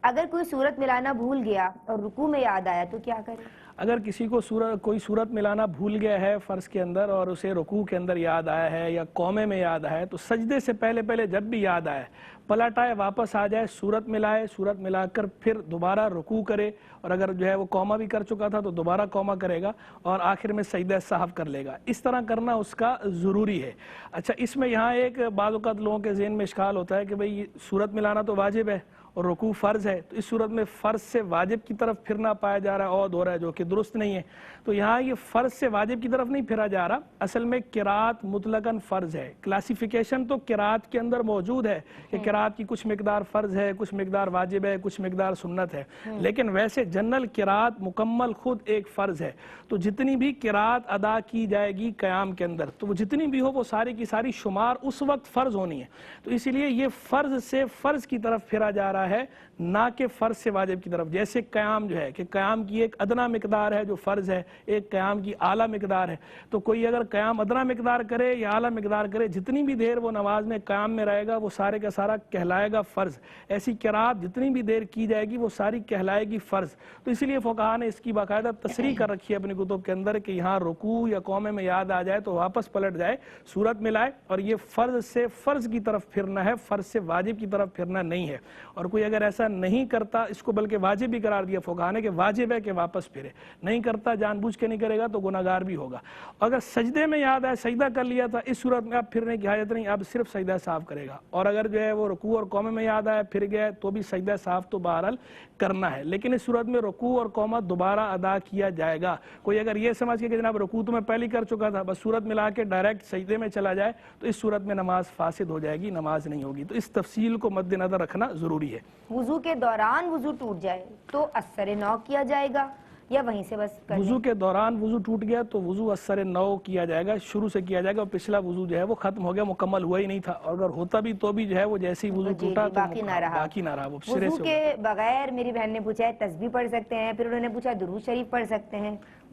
S1: اگر کوئی صورت ملانا بھول گیا اور رکوع میں یاد آیا تو کیا کرے؟
S4: اگر کسی کو کوئی صورت ملانا بھول گیا ہے فرض کے اندر اور اسے رکوع کے اندر یاد آیا ہے یا قومے میں یاد آیا ہے تو سجدے سے پہلے جب بھی یاد آئے پلٹ آئے، واپس آ جائے، صورت ملائے، صورت ملا کر پھر دوبارہ رکوع کرے، اور اگر جو ہے وہ قومہ بھی کر چکا تھا تو دوبارہ قومہ کرے گا اور آخر میں سجدہ سہو کر لے گا۔ اس طرح کرنا اس کا ضروری ہے۔ اچھا، اس میں یہاں ایک بعض اوقات لوگوں کے ذہن میں اشکال ہوتا ہے کہ بھئی صورت ملانا تو واجب ہے اور رکوع فرض ہے، تو اس صورت میں فرض سے واجب کی طرف پھرنا پایا جا رہا ہے عود ہو رہا ہے، جو کہ درست نہیں ہے۔ تو یہاں یہ فرض سے واجب کی طرف نہیں پھرا جا رہا، اصل میں قرات مطلقاً فرض ہے۔ کلاسیفیکیشن تو قرات کے اندر موجود ہے کہ قرات کی کچھ مقدار فرض ہے، کچھ مقدار واجب ہے، کچھ مقدار سنت ہے، لیکن ویسے جنرل قرات مکمل خود ایک فرض ہے۔ تو جتنی بھی قرات ادا کی جائے گی قیام کے اندر، تو وہ جتنی بھی ہو وہ ساری کی ساری شمار اس وقت فرض ہونی ہے، تو اسی لیے یہ فرض سے فرض کی طرف پھرا جا رہا ہے، نہ کہ فرض سے واجب کی طرف۔ جیسے قیام جو ہے کہ قیام کی ایک ادنا مقدار ہے جو فرض ہے، ایک قیام کی اعلیٰ مقدار ہے، تو کوئی اگر قیام ادنا مقدار کرے یا اعلیٰ مقدار کرے، جتنی بھی دیر وہ نماز میں قیام میں رہے گا وہ سارے کا سارا کہلائے گا فرض۔ ایسی قرات جتنی بھی دیر کی جائے گی وہ ساری کہلائے گی فرض۔ تو اسی لیے فقہاء نے اس کی باقاعدہ تصریح کر رکھی ہے اپنی کتب کے اندر کہ یہاں رکوع یا قومے میں یاد آ جائے تو واپس پلٹ جائے، صورت ملائے، اور یہ فرض سے فرض کی طرف پھرنا ہے، فرض سے واجب کی طرف پھرنا نہیں ہے۔ اور کوئی اگر ایسا نہیں کرتا، اس کو بلکہ واجب بھی قرار دیا فقہاء نے کہ واجب ہے کہ واپس پھرے، نہیں کرتا جان بوجھ کے نہیں کرے گا تو گناہگار بھی ہوگا۔ اگر سجدے میں یاد آئے، سجدہ کر لیا تھا، اس صورت میں اب پھرنے کی حاجت نہیں، اب صرف سجدہ صاف کرے گا۔ اور اگر جو ہے وہ رکوع اور قومے میں یاد آئے پھر گئے تو بھی سجدہ صاف تو بہرحال کرنا ہے، لیکن اس صورت میں رکوع اور قومہ دوبارہ ادا کیا جائے گا۔ کوئی اگر یہ سمجھ کے کہ جناب رکوع تو میں پہلے کر چکا تھا، بس صورت ملا کے ڈائریکٹ سجدے میں چلا جائے تو اس صورت میں نماز فاسد ہو جائے گی، نماز نہیں ہوگی۔ تو اس تفصیل کو مد نظر رکھنا ضروری ہے۔
S1: وضو کے دوران وضو ٹوٹ جائے تو اثر نو کیا جائے گا یا وہیں سے بس کر
S4: وضو کے دوران وضو ٹوٹ گیا تو وضو اثر نو کیا جائے گا، شروع سے کیا جائے گا، اور پچھلا وضو جو ہے وہ ختم ہو گیا، مکمل ہوا ہی نہیں تھا، اور اگر ہوتا بھی تو بھی جو ہے وہ جیسے ہی وضو ٹوٹا تو باقی نہ رہا، وہ سرے سے
S1: وضو کے بغیر میری بہن نے پوچھا ہے تسبیح پڑھ سکتے ہیں، پھر انہوں نے پوچھا درود شریف پڑھ سکتے ہیں؟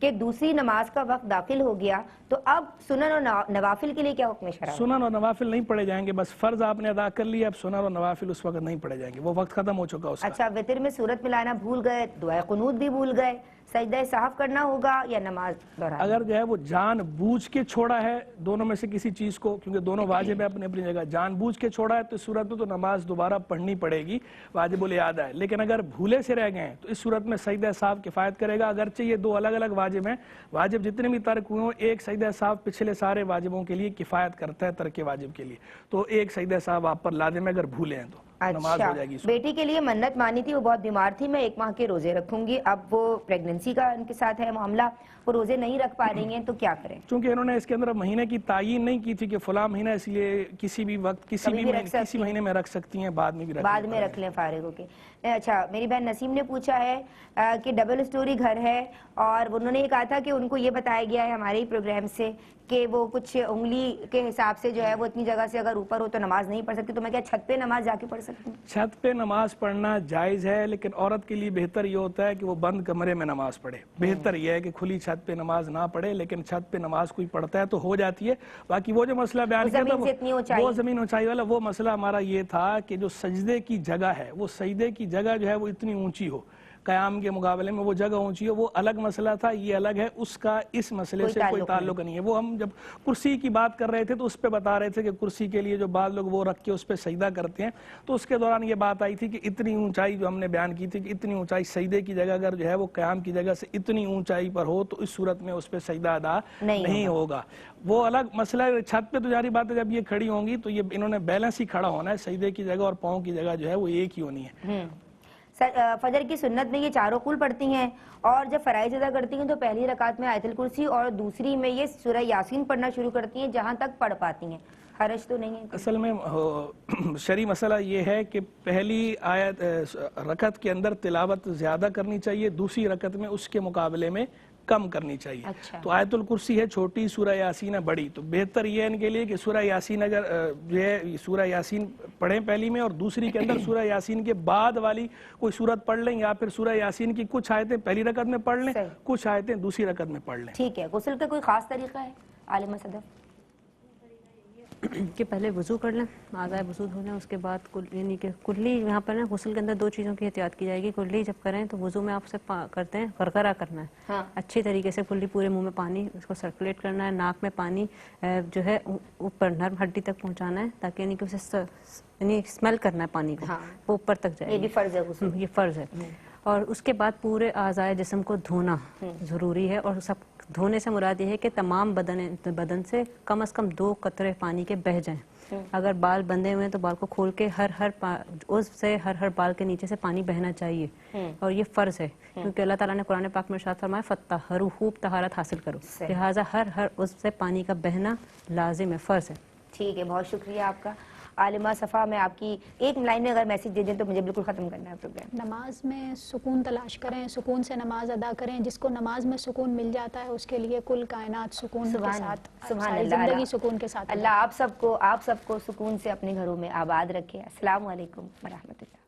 S1: کہ دوسری نماز کا وقت داخل ہو گیا تو اب سنن اور نوافل کے لیے کیا حکم شرع ہے؟
S4: سنن اور نوافل نہیں پڑھے جائیں گے، بس فرض آپ نے ادا کر لیا، اب سنن اور نوافل اس وقت نہیں پڑھے جائیں گے، وہ وقت ختم ہو چکا اس کا۔
S1: اچھا، وتر میں سورت ملانا بھول گئے، دعائے قنوت بھی بھول گئے، سجدہ سہو کرنا ہوگا یا نماز دہرانی؟
S4: اگر جو ہے وہ جان بوجھ کے چھوڑا ہے دونوں میں سے کسی چیز کو، کیونکہ دونوں واجب ہے اپنی اپنی جگہ، جان بوجھ کے چھوڑا ہے تو اس صورت میں تو نماز دوبارہ پڑھنی پڑے گی، واجب الاعادہ ہے۔ لیکن اگر بھولے سے رہ گئے ہیں تو اس صورت میں سجدہ سہو کفایت کرے گا، اگرچہ یہ دو الگ الگ واجب ہیں، واجب جتنے بھی ترک ہوئے ہوں، ایک سجدہ سہو پچھلے سارے واجبوں کے لیے کفایت کرتا ہے ترک واجب کے لیے، تو ایک سجدہ سہو آپ پر لازم ہے اگر بھولے ہیں تو نماز ہو جائے گی۔
S1: بیٹی کے لیے منت مانی تھی، وہ بہت بیمار تھی، میں 1 ماہ کے روزے رکھوں گی، اب وہ پریگننسی کا ان کے ساتھ ہے معاملہ، وہ روزے نہیں رکھ پا رہی ہیں تو کیا کریں؟
S4: چونکہ انہوں نے اس کے اندر مہینے کی تعین نہیں کی تھی کہ فلاں مہینہ، اس لیے کسی بھی وقت کسی مہینے میں رکھ سکتی ہیں، بعد میں بھی
S1: رکھ لیں فارغ ہو کے۔ اچھا، میری بہن نسیم نے پوچھا ہے کہ ڈبل سٹوری گھر ہے اور انہوں نے یہ کہا تھا کہ ان کو یہ بتایا گیا ہے ہمارے ہی پروگرام سے کہ وہ کچھ انگلی کے حساب سے جو ہے وہ اتنی جگہ سے اگر اوپر ہو تو نماز نہیں پڑھ سکتی، تو میں کیا چھت پہ نماز جا کے پڑھ سکتی ہوں؟
S4: چھت پہ نماز پڑھنا جائز ہے، لیکن عورت کے لیے بہتر یہ ہوتا ہے کہ وہ بند کمرے میں نماز پڑھے۔ بہتر یہ ہے کہ کھلی چھت پہ نماز نہ پڑھے، لیکن چھت پہ نماز کوئی پڑھتا ہے تو ہو جاتی ہے۔ باقی وہ جو مسئلہ بیان کیا تھا وہ زمین اونچائی والا، وہ مسئلہ ہمارا یہ تھا کہ جو سجدے کی جگہ ہے، وہ سجدے کی جگہ جو ہے وہ اتنی اونچی ہو، قیام کے مقابلے میں وہ جگہ اونچی ہو، وہ الگ مسئلہ تھا، یہ الگ ہے، اس کا اس مسئلے سے کوئی تعلق نہیں ہے۔ وہ ہم جب کرسی کی بات کر رہے تھے تو اس پہ بتا رہے تھے کہ کرسی کے لیے جو بعض لوگ وہ رکھ کے اس پہ سجدہ کرتے ہیں، تو اس کے دوران یہ بات آئی تھی کہ اتنی اونچائی جو ہم نے بیان کی تھی کہ اتنی اونچائی سجدے کی جگہ اگر جو ہے وہ قیام کی جگہ سے اتنی اونچائی پر ہو تو اس صورت میں اس پہ سجدہ ادا نہیں ہوگا۔ وہ الگ مسئلہ ہے۔ چھت پہ تو جاری بات ہے جب یہ کھڑی ہوں گی تو یہ انہوں نے بیلنس ہی کھڑا ہونا ہے، سجدے کی جگہ اور پاؤں کی جگہ جو ہے وہ ایک ہی ہونی ہے۔
S1: فجر کی سنت میں یہ چاروں قول پڑھتی ہیں اور جب فرائض ادا کرتی ہیں تو پہلی رکعت میں آیت الکرسی اور دوسری میں یہ سورہ یاسین پڑھنا شروع کرتی ہیں جہاں تک پڑھ پاتی ہیں، حرج تو نہیں ہے؟
S4: اصل میں شرعی مسئلہ یہ ہے کہ پہلی آیت رکعت کے اندر تلاوت زیادہ کرنی چاہیے، دوسری رکعت میں اس کے مقابلے میں کم کرنی چاہیے۔ تو آیت الکرسی ہے چھوٹی، سورہ یاسین ہے بڑی، تو بہتر یہ ہے ان کے لیے کہ سورہ یاسین اگر جو ہے سورہ یاسین پڑھیں پہلی میں، اور دوسری کے اندر سورہ یاسین کے بعد والی کوئی سورت پڑھ لیں، یا پھر سورہ یاسین کی کچھ آیتیں پہلی رکعت میں پڑھ لیں، کچھ آیتیں دوسری رکعت میں پڑھ لیں۔
S1: ٹھیک ہے۔ غسل کا کوئی خاص طریقہ ہے عالمہ صدف؟
S5: کہ پہلے وضو کر لیں، اعضاء وضو دھو لیں، اس کے بعد یعنی کہ کلی یہاں پر نا غسل کے اندر 2 چیزوں کی احتیاط کی جائے گی۔ کلی جب کریں تو وضو میں آپ سے کرتے ہیں غرغرہ کرنا ہے، اچھی طریقے سے کلی پورے منہ میں پانی اس کو سرکولیٹ کرنا ہے، ناک میں پانی جو ہے اوپر نرم ہڈی تک پہنچانا ہے تاکہ یعنی کہ اسے یعنی اسمیل کرنا ہے پانی کو، وہ اوپر تک جائے۔
S1: یہ بھی فرض ہے غسل؟
S5: یہ فرض ہے۔ اور اس کے بعد پورے اعضاء جسم کو دھونا ضروری ہے، اور سب دھونے سے مراد یہ ہے کہ تمام بدن سے کم از کم 2 قطرے پانی کے بہہ جائیں۔ اگر بال بندھے ہوئے ہیں تو بال کو کھول کے ہر بال کے نیچے سے پانی بہنا چاہیے، اور یہ فرض ہے کیونکہ اللہ تعالیٰ نے قرآن پاک میں ارشاد فرمایا فَطَّهَّرُوا، خوب طہارت حاصل کرو، لہٰذا ہر عضو سے پانی کا بہنا لازم ہے، فرض ہے۔
S1: ٹھیک ہے، بہت شکریہ آپ کا عالمہ صفا۔ میں آپ کی ایک لائن میں اگر میسج دے دیں تو مجھے بالکل ختم کرنا ہے پروگرام۔
S2: نماز میں سکون تلاش کریں، سکون سے نماز ادا کریں، جس کو نماز میں سکون مل جاتا ہے اس کے لیے کل کائنات سکون کے ساتھ، ساری زندگی سکون کے ساتھ۔
S1: اللہ آپ سب کو سکون سے اپنے گھروں میں آباد رکھے۔ السلام علیکم ورحمۃ اللہ۔